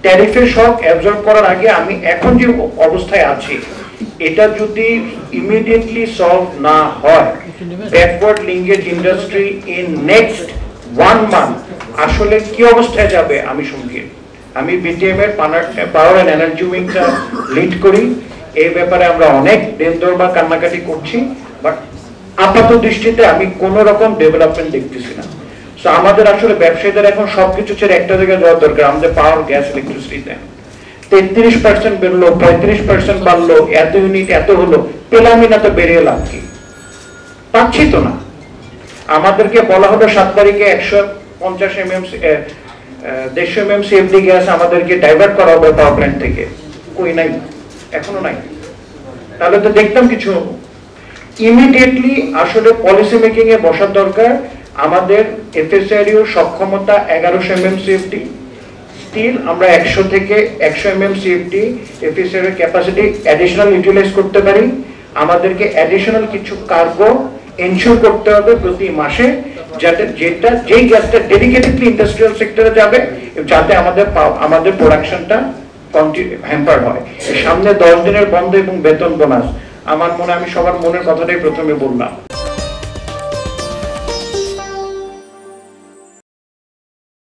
ট্যারিফের শক absorb করার আগে আমি এখন যে অবস্থায় আছি এটা যদি ইমিডিয়েটলি সলভ না হয়, backward linkage industry in next 1 month আসলে কি অবস্থায় যাবে আমি শঙ্কিত। আমি বিটিএম এর পাওয়ার অ্যান্ড এনার্জি উইংটা লিড করি, এই ব্যাপারে আমরা অনেক দেনদর বা কান্নাকাটি করছি, বাট আপাত দৃষ্টিতে আমি কোন রকম ডেভেলপমেন্ট দেখতেছি না। সো আমাদের আসলে ব্যবসায়ীদের এখন সবকিছু ছেড়ে একটা জায়গায় যাওয়া দরকার, আমাদের পাওয়ার, গ্যাস, ইলেকট্রিসিটিতে 33% বেরোলো, 35% বাড়লো, এত ইউনিট এত হলো, পেলামই না, তো বেরিয়ে লাভ কি? পাচ্ছি তো না। আমাদেরকে বলা হলো 7 তারিখে 150 এমএমসি 150 এমএমসি এফডি গ্যাস আমাদেরকে ডাইভার্ট করা হবে পাওয়ার প্ল্যান্ট থেকে, কই নাই, এখনো নাই। তাহলে তো দেখতাম কিছু। ইমিডিয়েটলি আসলে পলিসি মেকিং এ বসার দরকার। আমাদের এফএসআরইউ সক্ষমতা 1100 এমএমসিএফডি, স্টিল আমরা 100 থেকে 100 এমএমসিএফডি এফএসআরইউ ক্যাপাসিটি অ্যাডিশনাল ইউটিলাইজ করতে পারি। আমাদেরকে অ্যাডিশনাল কিছু কার্গো এনশিওর করতে হবে প্রতি মাসে, যাতে যেই গ্যাসটা ডেডিকেটেডলি ইন্ডাস্ট্রিয়াল সেক্টরে যাবে, যাতে আমাদের প্রোডাকশনটা হ্যাম্পার হয়। সামনে 10 দিনের বন্ধ এবং বেতন বোনাস, আমার মনে, আমি সবার মনের কথাটাই প্রথমে বললাম।